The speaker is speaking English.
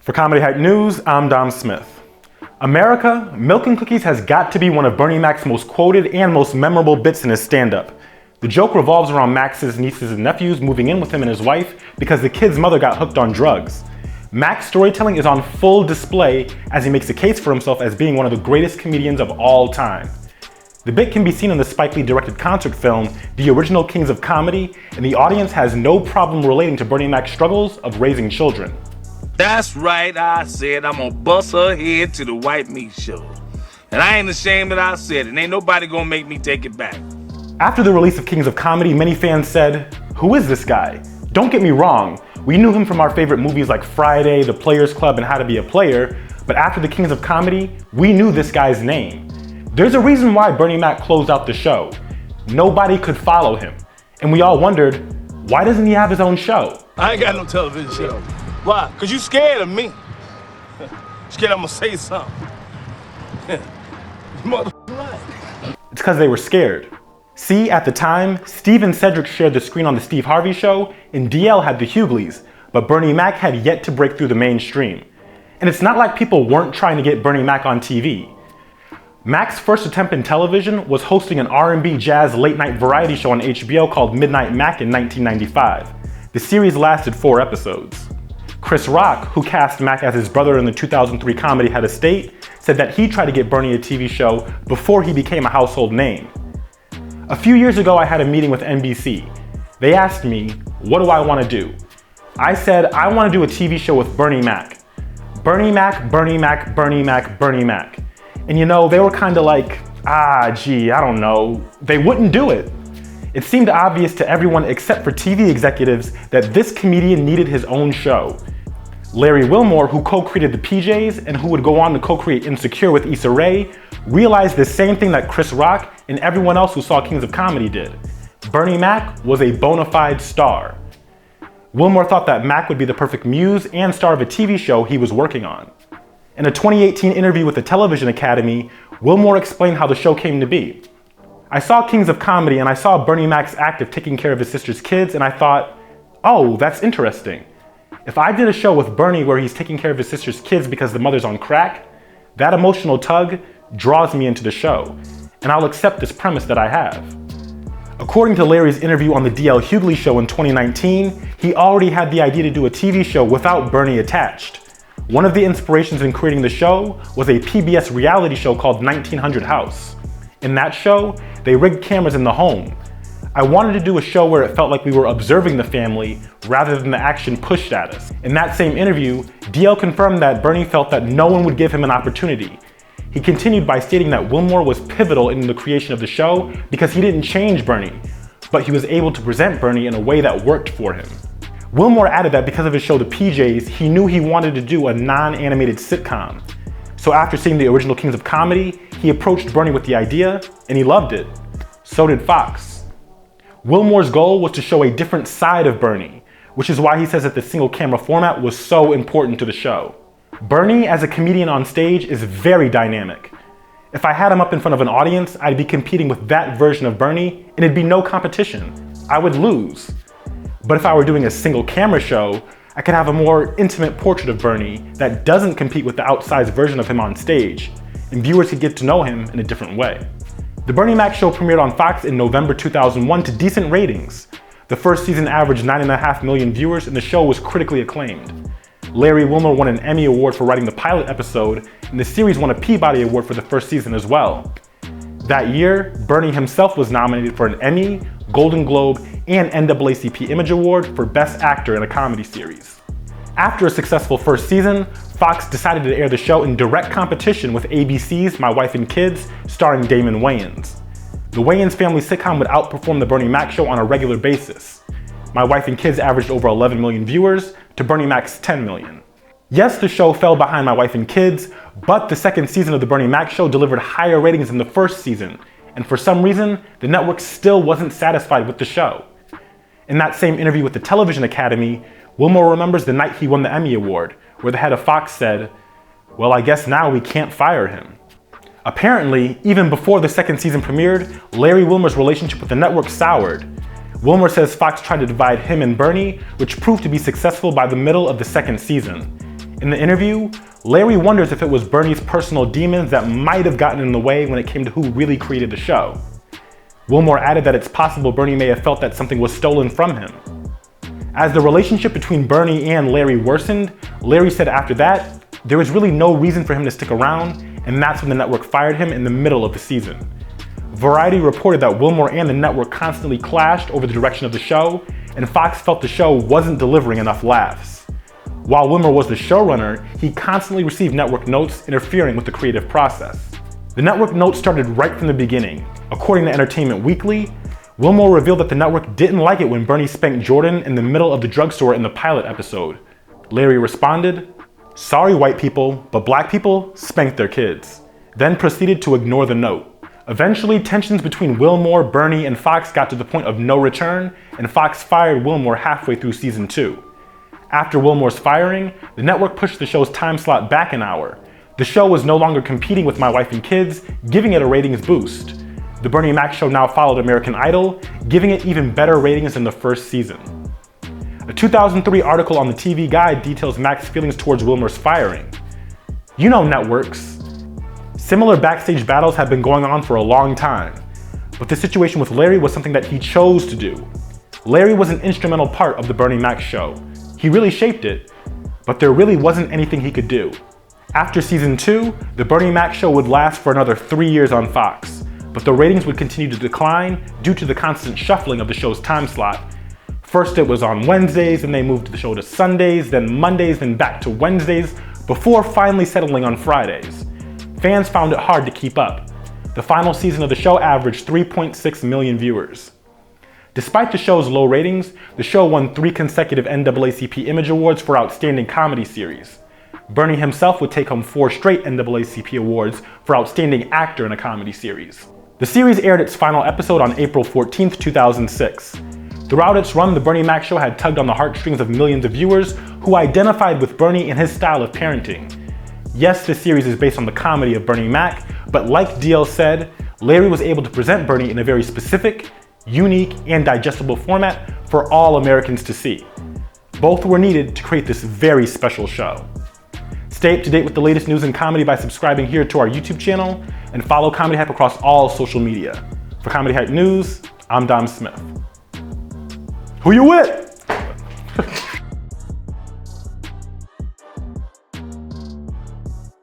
For Comedy Hype News, I'm Dom Smith. America, Milk and Cookies has got to be one of Bernie Mac's most quoted and most memorable bits in his stand-up. The joke revolves around Max's nieces and nephews moving in with him and his wife because the kid's mother got hooked on drugs. Mac's storytelling is on full display as he makes a case for himself as being one of the greatest comedians of all time. The bit can be seen in the Spike Lee directed concert film, The Original Kings of Comedy, and the audience has no problem relating to Bernie Mac's struggles of raising children. That's right, I said I'm gonna bust her head to the white meat show. And I ain't ashamed that I said it, and ain't nobody gonna make me take it back. After the release of Kings of Comedy, many fans said, "Who is this guy?" Don't get me wrong, we knew him from our favorite movies like Friday, The Players Club, and How to Be a Player, but after the Kings of Comedy, we knew this guy's name. There's a reason why Bernie Mac closed out the show. Nobody could follow him, and we all wondered, why doesn't he have his own show? I ain't got no television show. Why? Cause you scared of me. Scared I'm gonna say something. Mother right. It's because they were scared. See, at the time, Steve and Cedric shared the screen on the Steve Harvey Show, and DL had the Hughleys, but Bernie Mac had yet to break through the mainstream. And it's not like people weren't trying to get Bernie Mac on TV. Mac's first attempt in television was hosting an R&B jazz late-night variety show on HBO called Midnight Mac in 1995. The series lasted 4 episodes. Chris Rock, who cast Mac as his brother in the 2003 comedy Head of State, said that he tried to get Bernie a TV show before he became a household name. A few years ago, I had a meeting with NBC. They asked me, what do I want to do? I said, I want to do a TV show with Bernie Mac. Bernie Mac, Bernie Mac, Bernie Mac, Bernie Mac. And you know, they were kind of like, gee, I don't know. They wouldn't do it. It seemed obvious to everyone except for TV executives that this comedian needed his own show. Larry Wilmore, who co-created the PJs and who would go on to co-create Insecure with Issa Rae, realized the same thing that Chris Rock and everyone else who saw Kings of Comedy did. Bernie Mac was a bona fide star. Wilmore thought that Mac would be the perfect muse and star of a TV show he was working on. In a 2018 interview with the Television Academy, Wilmore explained how the show came to be. I saw Kings of Comedy and I saw Bernie Mac's act of taking care of his sister's kids and I thought, oh, that's interesting. If I did a show with Bernie where he's taking care of his sister's kids because the mother's on crack, that emotional tug draws me into the show, and I'll accept this premise that I have. According to Larry's interview on the DL Hughley Show in 2019, he already had the idea to do a TV show without Bernie attached. One of the inspirations in creating the show was a PBS reality show called 1900 House. In that show, they rigged cameras in the home. I wanted to do a show where it felt like we were observing the family rather than the action pushed at us. In that same interview, DL confirmed that Bernie felt that no one would give him an opportunity. He continued by stating that Wilmore was pivotal in the creation of the show because he didn't change Bernie, but he was able to present Bernie in a way that worked for him. Wilmore added that because of his show The PJs, he knew he wanted to do a non-animated sitcom. So after seeing the original Kings of Comedy, he approached Bernie with the idea, and he loved it. So did Fox. Wilmore's goal was to show a different side of Bernie, which is why he says that the single camera format was so important to the show. Bernie, as a comedian on stage, is very dynamic. If I had him up in front of an audience, I'd be competing with that version of Bernie, and it'd be no competition. I would lose. But if I were doing a single camera show, I could have a more intimate portrait of Bernie that doesn't compete with the outsized version of him on stage, and viewers could get to know him in a different way. The Bernie Mac show premiered on Fox in November 2001 to decent ratings. The first season averaged 9.5 million viewers, and the show was critically acclaimed. Larry Wilmore won an Emmy Award for writing the pilot episode, and the series won a Peabody Award for the first season as well. That year, Bernie himself was nominated for an Emmy, Golden Globe, and NAACP Image Award for Best Actor in a Comedy Series. After a successful first season, Fox decided to air the show in direct competition with ABC's My Wife and Kids, starring Damon Wayans. The Wayans family sitcom would outperform the Bernie Mac show on a regular basis. My Wife and Kids averaged over 11 million viewers to Bernie Mac's 10 million. Yes, the show fell behind My Wife and Kids, but the second season of the Bernie Mac show delivered higher ratings than the first season, and for some reason, the network still wasn't satisfied with the show. In that same interview with the Television Academy, Wilmore remembers the night he won the Emmy Award, where the head of Fox said, "Well, I guess now we can't fire him." Apparently, even before the second season premiered, Larry Wilmore's relationship with the network soured. Wilmore says Fox tried to divide him and Bernie, which proved to be successful by the middle of the second season. In the interview, Larry wonders if it was Bernie's personal demons that might have gotten in the way when it came to who really created the show. Wilmore added that it's possible Bernie may have felt that something was stolen from him. As the relationship between Bernie and Larry worsened, Larry said after that, there was really no reason for him to stick around, and that's when the network fired him in the middle of the season. Variety reported that Wilmore and the network constantly clashed over the direction of the show, and Fox felt the show wasn't delivering enough laughs. While Wilmore was the showrunner, he constantly received network notes interfering with the creative process. The network notes started right from the beginning. According to Entertainment Weekly, Wilmore revealed that the network didn't like it when Bernie spanked Jordan in the middle of the drugstore in the pilot episode. Larry responded, "Sorry white people, but black people spank their kids," then proceeded to ignore the note. Eventually, tensions between Wilmore, Bernie, and Fox got to the point of no return, and Fox fired Wilmore halfway through season 2. After Wilmore's firing, the network pushed the show's time slot back an hour. The show was no longer competing with My Wife and Kids, giving it a ratings boost. The Bernie Mac show now followed American Idol, giving it even better ratings than the first season. A 2003 article on the TV Guide details Mac's feelings towards Wilmore's firing. You know networks. Similar backstage battles have been going on for a long time, but the situation with Larry was something that he chose to do. Larry was an instrumental part of the Bernie Mac show. He really shaped it, but there really wasn't anything he could do. After season 2, the Bernie Mac show would last for another 3 years on Fox, but the ratings would continue to decline due to the constant shuffling of the show's time slot. First it was on Wednesdays, then they moved the show to Sundays, then Mondays, then back to Wednesdays, before finally settling on Fridays. Fans found it hard to keep up. The final season of the show averaged 3.6 million viewers. Despite the show's low ratings, the show won 3 consecutive NAACP Image Awards for Outstanding Comedy Series. Bernie himself would take home 4 straight NAACP awards for Outstanding Actor in a Comedy Series. The series aired its final episode on April 14, 2006. Throughout its run, the Bernie Mac show had tugged on the heartstrings of millions of viewers who identified with Bernie and his style of parenting. Yes, the series is based on the comedy of Bernie Mac, but like DL said, Larry was able to present Bernie in a very specific, unique, and digestible format for all Americans to see. Both were needed to create this very special show. Stay up to date with the latest news and comedy by subscribing here to our YouTube channel, and follow Comedy Hype across all social media. For Comedy Hype News, I'm Dom Smith. Who you with?